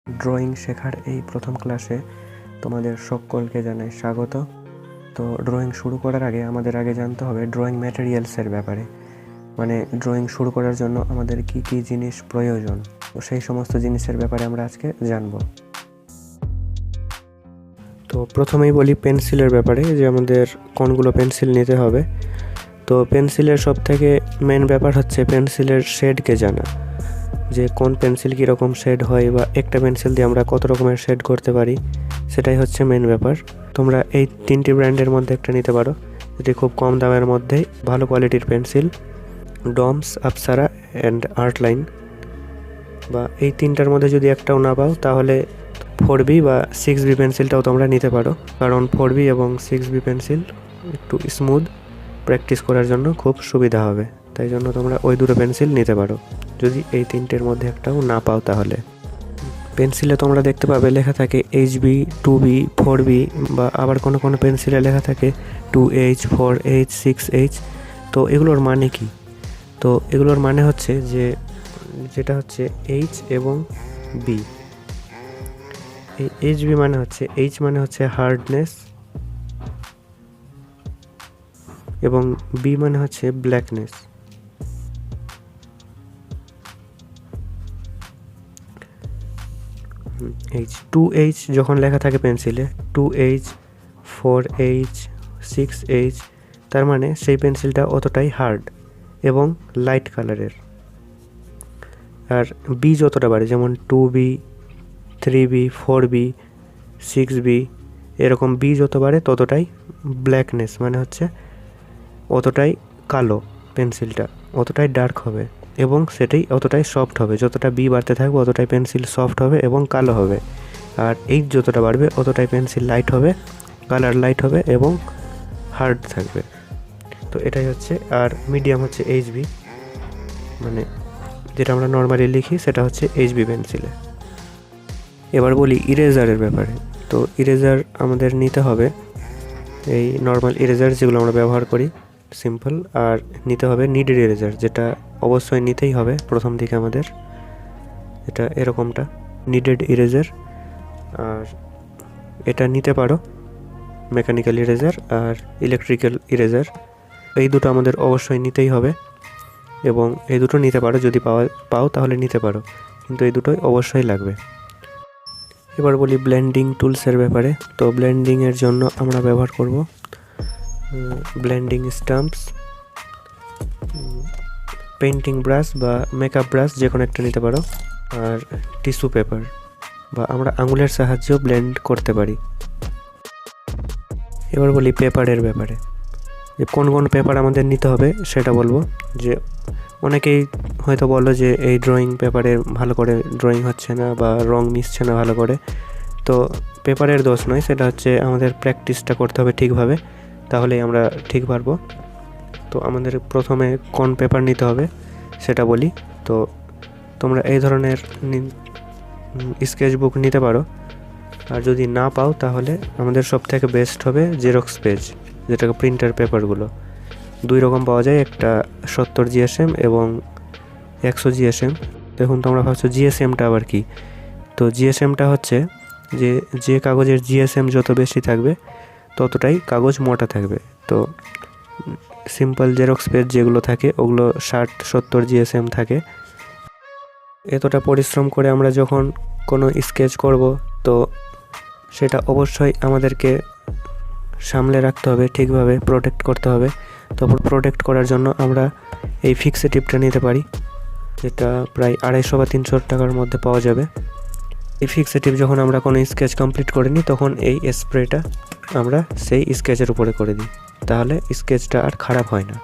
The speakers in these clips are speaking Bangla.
ড্রয়িং শেখার এই প্রথম ক্লাসে তোমাদের সকলকে জানাই স্বাগত। তো ড্রয়িং শুরু করার আগে আমাদের জানতে হবে ড্রয়িং ম্যাটেরিয়ালসের ব্যাপারে, মানে ড্রয়িং শুরু করার জন্য আমাদের কি কি জিনিস প্রয়োজন, তো সেই সমস্ত জিনিসের ব্যাপারে আমরা আজকে জানব। তো প্রথমেই বলি পেন্সিলের ব্যাপারে, যে আমাদের কোনগুলো পেন্সিল নিতে হবে। তো পেন্সিলের সব থেকে মেন ব্যাপার হচ্ছে পেন্সিলের শেডকে জানা, যে কোন পেন্সিল কীরকম শেড হয় বা একটা পেন্সিল দিয়ে আমরা কত রকমের শেড করতে পারি, সেটাই হচ্ছে মেন ব্যাপার। তোমরা এই তিনটি ব্র্যান্ডের মধ্যে একটা নিতে পারো, যেটি খুব কম দামের মধ্যেই ভালো কোয়ালিটির পেন্সিল, ডমস, আপসারা অ্যান্ড আর্টলাইন। বা এই তিনটার মধ্যে যদি একটাও না পাও তাহলে 4B বা 6B পেন্সিলটাও তোমরা নিতে পারো, কারণ 4B এবং 6B পেন্সিল একটু স্মুথ, প্র্যাকটিস করার জন্য খুব সুবিধা হবে। তাই জন্য তোমরা ওই দুটো পেন্সিল নিতে পারো যদি এই তিনটের মধ্যে একটাও না পাও। তাহলে পেন্সিলে তোমরা দেখতে পাবে লেখা থাকে HB, 2B, 4B, বা আবার কোনো কোনো পেন্সিলে লেখা থাকে 2H, 4H, 6H। তো এগুলোর মানে কি? তো এগুলোর মানে হচ্ছে যে যেটা হচ্ছে H এবং B। এই HB মানে হচ্ছে, H মানে হচ্ছে হার্ডনেস এবং B মানে হচ্ছে ব্ল্যাকনেস। H, 2H যখন লেখা থাকে পেন্সিলে, 2H, 4H, 6H, তার মানে সেই পেন্সিলটা অতটাই হার্ড এবং লাইট কালারের। আর B যতটা বাড়ে, যেমন 2B, 3B, 4B, 6B, এরকম B যত বাড়ে ততটাই ব্ল্যাকনেস, মানে হচ্ছে অতটাই কালো পেন্সিলটা, অতটাই ডার্ক হবে এবং সেটাই অতটাই সফট হবে। যতটা B বাড়তে থাকবে অতটাই পেন্সিল সফট হবে এবং কালো হবে। আর H যতটা বাড়বে অতটাই পেন্সিল লাইট হবে, কালার লাইট হবে এবং হার্ড থাকবে। তো এটাই হচ্ছে। আর মিডিয়াম হচ্ছে HB, মানে যেটা আমরা নর্মালি লিখি সেটা হচ্ছে HB পেন্সিলে। এবার বলি ইরেজারের ব্যাপারে। তো ইরেজার আমাদের নিতে হবে এই নর্মাল ইরেজার যেগুলো আমরা ব্যবহার করি, সিম্পল। আর নিতে হবে নিডেড ইরেজার, যেটা অবশ্যই নিতেই হবে প্রথম দিকে আমাদের। এটা এরকমটা নিডেড ইরেজার। আর এটা নিতে পারো মেকানিক্যাল ইরেজার আর ইলেকট্রিক্যাল ইরেজার, এই দুটো আমাদের অবশ্যই নিতেই হবে। এবং এই দুটো নিতে পারো, যদি পাও তাহলে নিতে পারো, কিন্তু এই দুটোই অবশ্যই লাগবে। এবার বলি ব্লেন্ডিং টুলসের ব্যাপারে। তো ব্লেন্ডিংয়ের জন্য আমরা ব্যবহার করব ব্লেন্ডিং স্টাম্পস, পেন্টিং ব্রাশ বা মেকআপ ব্রাশ, যে কোনো একটা নিতে পারো, আর টিস্যু পেপার, বা আমরা আঙুলের সাহায্যেও ব্লেন্ড করতে পারি। এবার বলি পেপারের ব্যাপারে, যে কোন কোন পেপার আমাদের নিতে হবে সেটা বলবো। যে অনেকেই হয়তো বলো যে এই ড্রয়িং পেপারে ভালো করে ড্রয়িং হচ্ছে না বা রং মিশছে না ভালো করে। তো পেপারের দোষ নয়, সেটা হচ্ছে আমাদের প্র্যাকটিসটা করতে হবে ঠিকভাবে, তাহলেই আমরা ঠিক পারবো। তো আমাদের প্রথমে কোন পেপার নিতে হবে সেটা বলি। তো তোমরা এই ধরনের স্কেচ বুক নিতে পারো, আর যদি না পাও তাহলে আমাদের সব থেকে বেস্ট হবে জেরক্স পেজ, যেটাকে প্রিন্টার পেপারগুলো। দুই রকম পাওয়া যায়, একটা 70 GSM এবং 100 GSM। দেখুন তোমরা ভাবছো GSMটা আবার কি? তো GSMটা হচ্ছে যে কাগজের GSM যত বেশি থাকবে ততটাই কাগজ মোটা থাকবে। তো সিম্পল জেরক্স পেজ যেগুলো থাকে ওগুলো 60-70 GSM থাকে। এতটা পরিশ্রম করে আমরা যখন কোনো স্কেচ করব, তো সেটা অবশ্যই আমাদেরকে সামলে রাখতে হবে, ঠিকভাবে প্রোটেক্ট করতে হবে। তো প্রোটেক্ট করার জন্য আমরা এই ফিক্সেটিভটা নিতে পারি, যেটা প্রায় 250 বা 300 টাকার মধ্যে পাওয়া যাবে। এই ফিক্সেটিভ যখন আমরা কোনো স্কেচ কমপ্লিট করে নিই, তখন এই স্প্রেটা আমরা সেই স্কেচের উপরে করে দিই, তাহলে স্কেচটা আর খারাপ হয় না।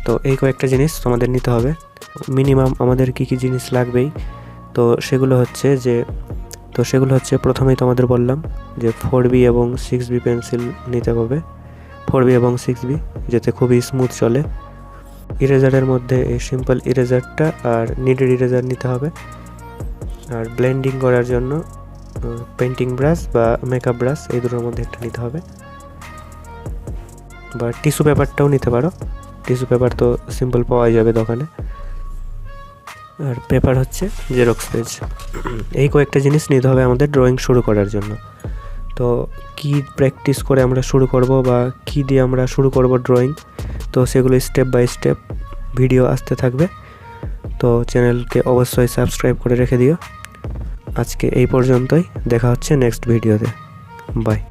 তো এই কয়েকটা জিনিস তোমাদের নিতে হবে। মিনিমাম আমাদের কী কী জিনিস লাগবেই, তো সেগুলো হচ্ছে প্রথমেই তোমাদের বললাম যে 4B এবং 6B পেন্সিল নিতে হবে। 4B এবং 6B যাতে খুবই স্মুথ চলে। ইরেজারের মধ্যে এই সিম্পল ইরেজারটা আর নিডেড ইরেজার নিতে হবে। আর ব্লেন্ডিং করার জন্য পেন্টিং ব্রাশ বা মেকআপ ব্রাশ, এই দুটোর মধ্যে একটা নিতে হবে। বা টিস্যু পেপারটাও নিতে পারো, টিস্যু পেপার তো সিম্পল পাওয়া যাবে দোকানে। আর পেপার হচ্ছে জেরক্স পেজ। এই কয়েকটা জিনিস নিতে হবে আমাদের ড্রয়িং শুরু করার জন্য। তো কি প্র্যাকটিস করে আমরা শুরু করব বা কি দিয়ে আমরা শুরু করব ড্রয়িং, তো সেগুলো স্টেপ বাই স্টেপ ভিডিও আসতে থাকবে। তো চ্যানেলকে অবশ্যই সাবস্ক্রাইব করে রেখে দিও। আজকে এই পর্যন্তই, দেখা হচ্ছে নেক্সট ভিডিওতে। বাই।